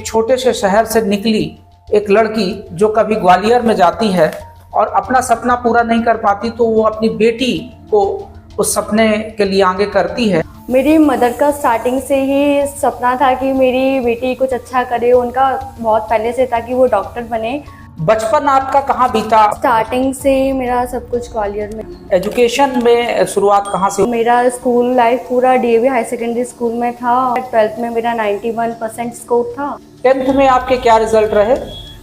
एक छोटे से शहर से निकली एक लड़की जो कभी ग्वालियर में जाती है और अपना सपना पूरा नहीं कर पाती तो वो अपनी बेटी को उस सपने के लिए आगे करती है। मेरी मदर का स्टार्टिंग से ही सपना था कि मेरी बेटी कुछ अच्छा करे। उनका बहुत पहले से था कि वो डॉक्टर बने। बचपन आपका कहाँ बीता? स्टार्टिंग से ही मेरा सब कुछ ग्वालियर में। एजुकेशन में शुरुआत कहाँ से? मेरा स्कूल लाइफ पूरा डीएवी हाई सेकेंडरी स्कूल में था। 12th में मेरा 91% स्कोर था। 10th में आपके क्या रिजल्ट रहे?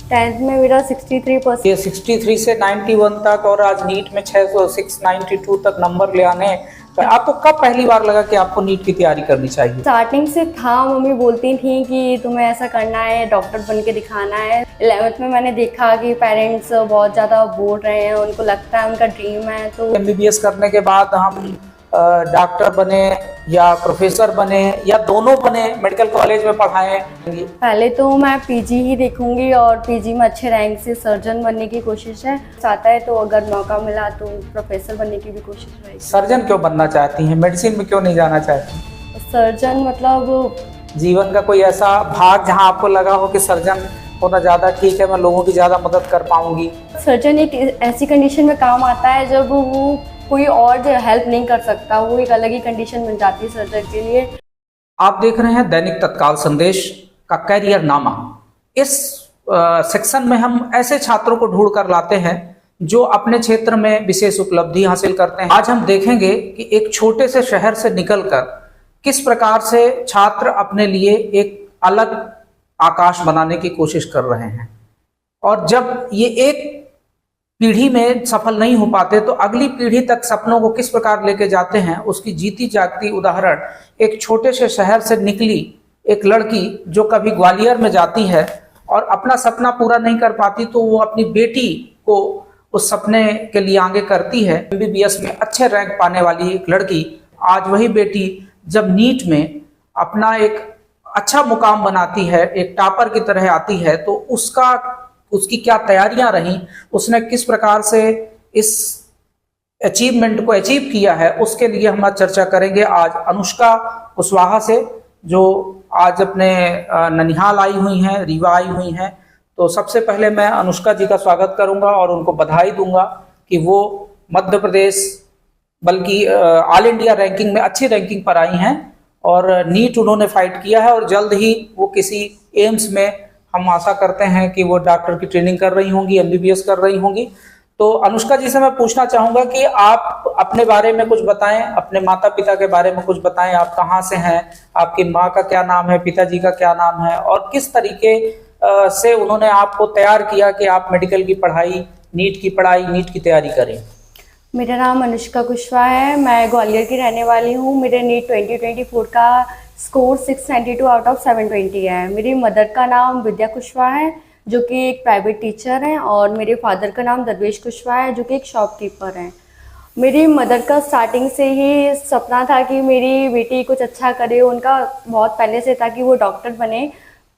10th में मेरा 63%। ये 63 से 91 तक और आज नीट में 692 तक नंबर ले आने, आपको कब पहली बार लगा कि आपको नीट की तैयारी करनी चाहिए? स्टार्टिंग से था। मम्मी बोलती थी कि तुम्हें ऐसा करना है, डॉक्टर बन के दिखाना है। 11th में मैंने देखा कि पेरेंट्स बहुत ज़्यादा बोल रहे हैं, उनको लगता है उनका ड्रीम है। तो एमबीबीएस करने के बाद हम डॉक्टर बने या प्रोफेसर बने या दोनों बने, मेडिकल कॉलेज में पढ़ाएं? पहले तो मैं पीजी ही देखूंगी और पीजी में अच्छे रैंक से सर्जन बनने की कोशिश है। चाहता है तो अगर मौका मिला तो प्रोफेसर बनने की भी कोशिश रहेगी। सर्जन क्यों बनना चाहती हैं? मेडिसिन में क्यों नहीं जाना चाहती? सर्जन मतलब जीवन का कोई ऐसा भाग जहां आपको लगा हो कि सर्जन होना ज़्यादा ठीक है, मैं लोगों की ज़्यादा मदद कर पाऊंगी? सर्जन एक ऐसी कंडीशन में काम आता है जब वो कोई और हेल्प नहीं कर सकता, वो एक अलग ही कंडीशन बन जाती है सर्जन के लिए। आप देख रहे हैं दैनिक तत्काल संदेश का कैरियर नामा। इस सेक्शन में हम ऐसे छात्रों को ढूंढ कर लाते हैं जो अपने क्षेत्र में विशेष उपलब्धि हासिल करते हैं। आज हम देखेंगे कि एक छोटे से शहर से निकलकर किस प्रकार से छात्र अपने लिए एक अलग आकाश बनाने की कोशिश कर रहे हैं, और जब ये एक पीढ़ी में सफल नहीं हो पाते तो अगली पीढ़ी तक सपनों को किस प्रकार लेके जाते हैं, उसकी जीती जागती उदाहरण एक छोटे से शहर से निकली एक लड़की जो कभी ग्वालियर में जाती है और अपना सपना पूरा नहीं कर पाती तो वो अपनी बेटी को उस सपने के लिए आगे करती है। एमबीबीएस में अच्छे रैंक पाने वाली एक लड़की, आज वही बेटी जब नीट में अपना एक अच्छा मुकाम बनाती है, एक टॉपर की तरह आती है, तो उसकी क्या तैयारियां रहीं, उसने किस प्रकार से इस अचीवमेंट को अचीव किया है, उसके लिए हम आज चर्चा करेंगे आज अनुष्का कुशवाहा से, जो आज अपने ननिहाल आई हुई हैं, रीवा आई हुई हैं। तो सबसे पहले मैं अनुष्का जी का स्वागत करूंगा और उनको बधाई दूंगा कि वो मध्य प्रदेश बल्कि ऑल इंडिया रैंकिंग में अच्छी रैंकिंग पर आई हैं और नीट उन्होंने फाइट किया है और जल्द ही वो किसी एम्स में, हम आशा करते हैं कि वो डॉक्टर की ट्रेनिंग कर रही होंगी, एमबीबीएस कर रही होंगी। तो अनुष्का जी से मैं पूछना चाहूंगा कि आप अपने बारे में कुछ बताएं, अपने माता पिता के बारे में कुछ बताएं। आप कहाँ से हैं, आपकी माँ का क्या नाम है, पिताजी का क्या नाम है, और किस तरीके से उन्होंने आपको तैयार किया कि आप मेडिकल की पढ़ाई, नीट की तैयारी करें? मेरा नाम अनुष्का कुशवाहा है। मैं ग्वालियर की रहने वाली हूँ। मेरे नीट 2024 का स्कोर 692 आउट ऑफ 720 है। मेरी मदर का नाम विद्या कुशवाहा है जो कि एक प्राइवेट टीचर हैं, और मेरे फादर का नाम दरवेश कुशवाहा है जो कि एक शॉपकीपर हैं। मेरी मदर का स्टार्टिंग से ही सपना था कि मेरी बेटी कुछ अच्छा करे। उनका बहुत पहले से था कि वो डॉक्टर बने,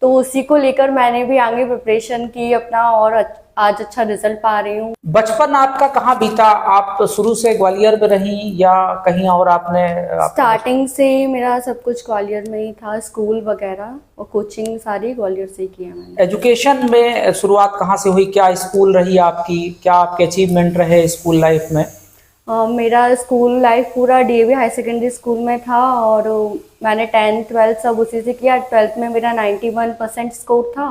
तो उसी को लेकर मैंने भी आगे प्रिपरेशन की अपना, और आज अच्छा रिजल्ट पा रही हूँ। बचपन आपका कहाँ बीता? आप तो शुरू से ग्वालियर में रही या कहीं और? आपने स्टार्टिंग से मेरा सब कुछ ग्वालियर में ही था। स्कूल वगैरह और कोचिंग सारी ग्वालियर से ही किया मैंने। एजुकेशन में शुरुआत कहाँ से हुई? क्या स्कूल रही आपकी? क्या आपके अचीवमेंट रहे स्कूल लाइफ में? मेरा स्कूल लाइफ पूरा डीएवी हाई सेकेंडरी स्कूल में था और मैंने 10th 12th सब उसी से किया। 12th में मेरा 91% स्कोर था।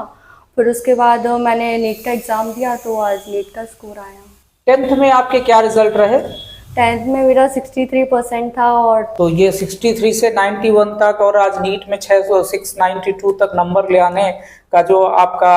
फिर उसके बाद मैंने नीट का एग्ज़ाम दिया तो आज नीट का स्कोर आया। 10th में आपके क्या रिजल्ट रहे? 10th में मेरा 63% था। और तो ये 63 से 91 तक और आज नीट में 692 तक नंबर ले आने का जो आपका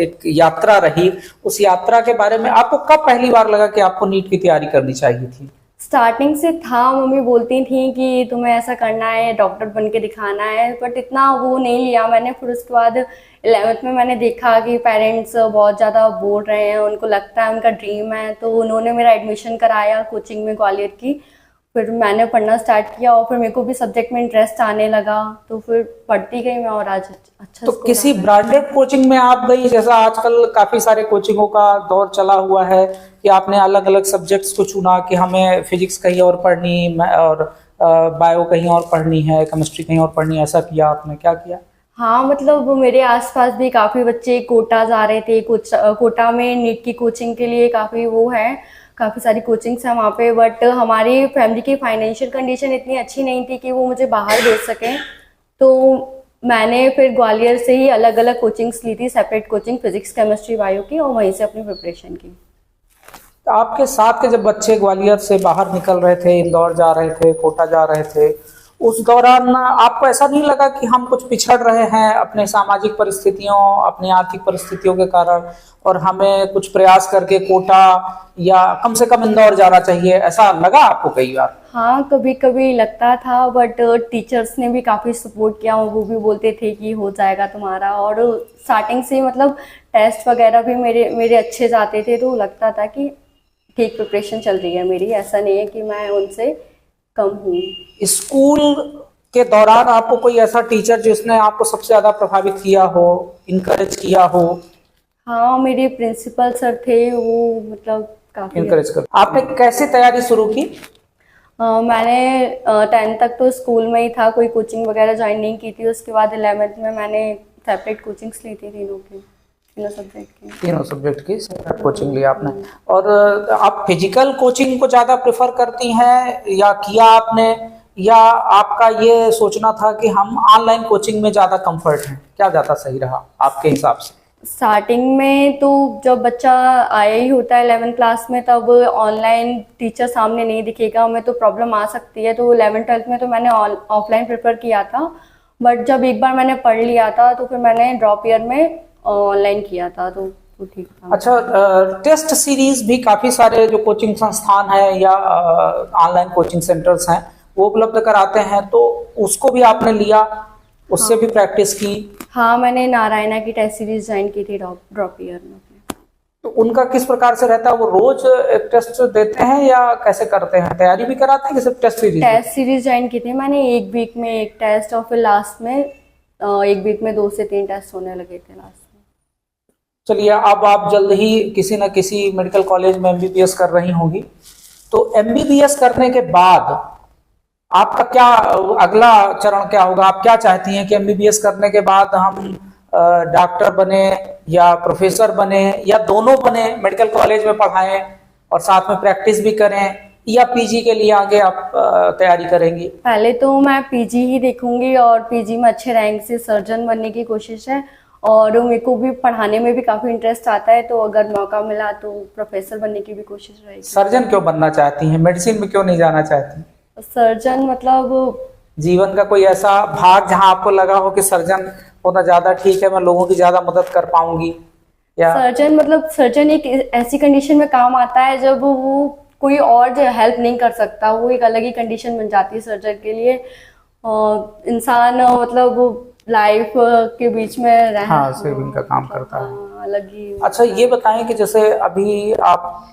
एक यात्रा रही, उस यात्रा के बारे में आपको कब पहली बार लगा कि आपको नीट की तैयारी करनी चाहिए थी? स्टार्टिंग से था। मम्मी बोलती थी कि तुम्हें ऐसा करना है, डॉक्टर बन के दिखाना है, बट इतना वो नहीं लिया मैंने। फिर उसके बाद 11th में मैंने देखा कि पेरेंट्स बहुत ज़्यादा बोल रहे हैं, उनको लगता है उनका ड्रीम है, तो उन्होंने मेरा एडमिशन कराया कोचिंग में ग्वालियर की। फिर मैंने पढ़ना स्टार्ट किया और फिर मेरे को भी सब्जेक्ट में इंटरेस्ट आने लगा, तो फिर पढ़ती गई मैं और आज अच्छा। तो किसी ब्रांडेड कोचिंग में आप गई? जैसा आजकल काफी सारे कोचिंगों का दौर चला हुआ है कि आपने अलग अलग सब्जेक्ट्स को चुना कि हमें फिजिक्स कहीं और पढ़नी और बायो कहीं और पढ़नी है, केमिस्ट्री कहीं और पढ़नी है, ऐसा किया आपने? क्या किया? हाँ, मतलब मेरे आसपास भी काफ़ी बच्चे कोटा जा रहे थे। कोटा में नीट की कोचिंग के लिए काफ़ी वो है, काफ़ी सारी कोचिंग्स हैं वहाँ पे। बट हमारी फैमिली की फाइनेंशियल कंडीशन इतनी अच्छी नहीं थी कि वो मुझे बाहर भेज सकें। तो मैंने फिर ग्वालियर से ही अलग अलग कोचिंग्स ली थी, separate coaching physics, chemistry, bio की, और वहीं से अपनी प्रिपरेशन की। तो आपके साथ के जब बच्चे ग्वालियर से बाहर निकल रहे थे, इंदौर जा रहे थे, कोटा जा रहे थे, उस दौरान आपको ऐसा नहीं लगा कि हम कुछ पिछड़ रहे हैं अपने सामाजिक परिस्थितियों, अपनी आर्थिक परिस्थितियों के कारण, और हमें कुछ प्रयास करके कोटा या कम से कम इंदौर जाना चाहिए, ऐसा लगा आपको कई बार? हाँ, कभी कभी लगता था, बट टीचर्स ने भी काफ़ी सपोर्ट किया। वो भी बोलते थे कि हो जाएगा तुम्हारा। और स्टार्टिंग से मतलब टेस्ट वगैरह भी मेरे अच्छे जाते थे, तो लगता था कि ठीक प्रिपरेशन चल रही है मेरी, ऐसा नहीं है कि मैं उनसे कम हूँ। स्कूल के दौरान आपको कोई ऐसा टीचर जिसने आपको सबसे ज्यादा प्रभावित किया हो, इनकरेज किया हो? हाँ, मेरे प्रिंसिपल सर थे, वो मतलब काफ़ी इनकरेज कर। आपने कैसे तैयारी शुरू की? मैंने 10th तक तो स्कूल में ही था, कोई कोचिंग वगैरह ज्वाइन नहीं की थी। उसके बाद 11th में मैंने सेपरेट कोचिंग्स ली थी, तीनों सब्जेक्ट की सेपरेट कोचिंग ली आपने। और आप फिजिकल कोचिंग को ज़्यादा प्रेफर करती हैं या किया आपने, या आपका ये सोचना था कि हम ऑनलाइन कोचिंग में ज़्यादा कंफर्ट हैं? क्या ज़्यादा सही रहा आपके हिसाब से? स्टार्टिंग में तो जब बच्चा आया ही होता है 11th क्लास में, तब ऑनलाइन टीचर सामने नहीं दिखेगा, हमें तो प्रॉब्लम आ सकती है। तो 11th-12th में तो मैंने ऑफलाइन प्रेफर किया था। बट जब एक बार मैंने पढ़ लिया था, तो फिर मैंने ड्रॉप ईयर में ऑनलाइन किया था, तो ठीक था। अच्छा, टेस्ट सीरीज भी काफ़ी सारे जो कोचिंग संस्थान हैं या ऑनलाइन कोचिंग सेंटर्स हैं वो उपलब्ध कराते हैं, तो उसको भी आपने लिया, उससे भी प्रैक्टिस की? हाँ, मैंने नारायणा की टेस्ट सीरीज ज्वाइन की थी ड्रॉप ईयर में। तो उनका किस प्रकार से रहता है? वो रोज एक टेस्ट देते हैं या कैसे करते हैं? तैयारी भी कराते हैं कि सिर्फ test series? Test series join की थी मैंने। एक वीक में एक टेस्ट, और फिर लास्ट में एक वीक में 2 से 3 टेस्ट होने लगे थे लास्ट में। चलिए, अब आप जल्द ही किसी न किसी मेडिकल कॉलेज में एमबीबीएस कर रही होंगी, तो एमबीबीएस करने के बाद आपका क्या अगला चरण क्या होगा? आप क्या चाहती हैं कि एमबीबीएस करने के बाद हम डॉक्टर बने या प्रोफेसर बने या दोनों बने, मेडिकल कॉलेज में पढ़ाएं और साथ में प्रैक्टिस भी करें, या पीजी के लिए आगे आप तैयारी करेंगी? पहले तो मैं पीजी ही देखूंगी, और पीजी में अच्छे रैंक से सर्जन बनने की कोशिश है। और मेरे को भी पढ़ाने में भी काफ़ी इंटरेस्ट आता है, तो अगर मौका मिला तो प्रोफेसर बनने की भी कोशिश रहेगी। सर्जन क्यों बनना चाहती हैं? मेडिसिन में क्यों नहीं जाना चाहती? सर्जन मतलब जीवन का कोई ऐसा भाग जहां आपको लगा हो कि सर्जन होना ज्यादा ठीक है, मैं लोगों की ज्यादा मदद कर पाऊंगी? या सर्जन एक ऐसी कंडीशन में काम आता है जब वो कोई और जो हेल्प नहीं कर सकता, वो एक अलग ही कंडीशन बन जाती है सर्जन के लिए। इंसान मतलब लाइफ के बीच में हाँ, सेविंग का काम करता है, अलग ही। अच्छा, ये बताएं कि जैसे अभी आप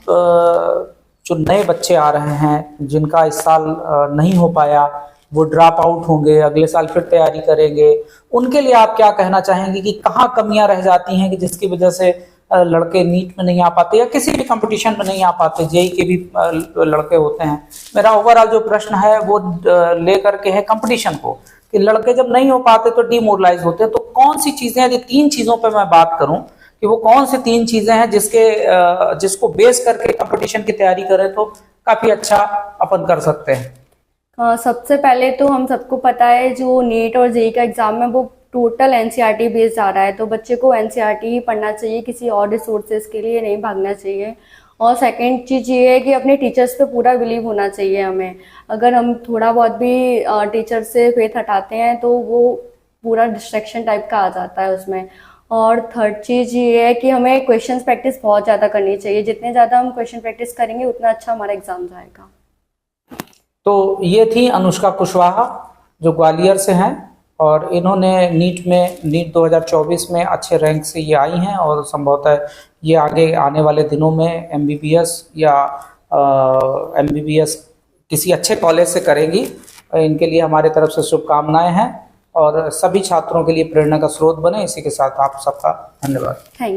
जो नए बच्चे आ रहे हैं जिनका इस साल नहीं हो पाया, वो ड्रॉप आउट होंगे, अगले साल फिर तैयारी करेंगे, उनके लिए आप क्या कहना चाहेंगे कि कहाँ कमियां रह जाती हैं कि जिसकी वजह से लड़के नीट में नहीं आ पाते या किसी भी कंपटीशन में नहीं आ पाते? जेई के भी लड़के होते हैं। मेरा ओवरऑल जो प्रश्न है वो लेकर के है कंपटीशन को, कि लड़के जब नहीं हो पाते तो डिमोरलाइज होते हैं। तो कौन सी चीजें, यदि 3 चीजों पर मैं बात करूं कि वो कौन सी 3 चीजें हैं जिसको बेस करके कंपटीशन की तैयारी करें तो काफी अच्छा अपन कर सकते हैं? सबसे पहले तो हम सबको पता है जो नीट और जेई का एग्जाम है वो टोटल एनसीईआरटी बेस्ड आ रहा है, तो बच्चे को एनसीईआरटी ही पढ़ना चाहिए, किसी और रिसोर्सेज के लिए नहीं भागना चाहिए। और सेकंड चीज़ ये है कि अपने टीचर्स पे पूरा बिलीव होना चाहिए हमें। अगर हम थोड़ा बहुत भी टीचर से फेथ हटाते हैं तो वो पूरा डिस्ट्रैक्शन टाइप का आ जाता है उसमें। और थर्ड चीज़ ये है कि हमें क्वेश्चंस प्रैक्टिस बहुत ज़्यादा करनी चाहिए। जितने ज़्यादा हम क्वेश्चन प्रैक्टिस करेंगे उतना अच्छा हमारा एग्जाम जाएगा। तो ये थी अनुष्का कुशवाहा जो ग्वालियर से हैं, और इन्होंने नीट 2024 में अच्छे रैंक से ये आई हैं, और संभवतः ये आगे आने वाले दिनों में एमबीबीएस या एमबीबीएस किसी अच्छे कॉलेज से करेंगी। इनके लिए हमारे तरफ से शुभकामनाएं हैं, और सभी छात्रों के लिए प्रेरणा का स्रोत बने। इसी के साथ आप सबका धन्यवाद। Thank you.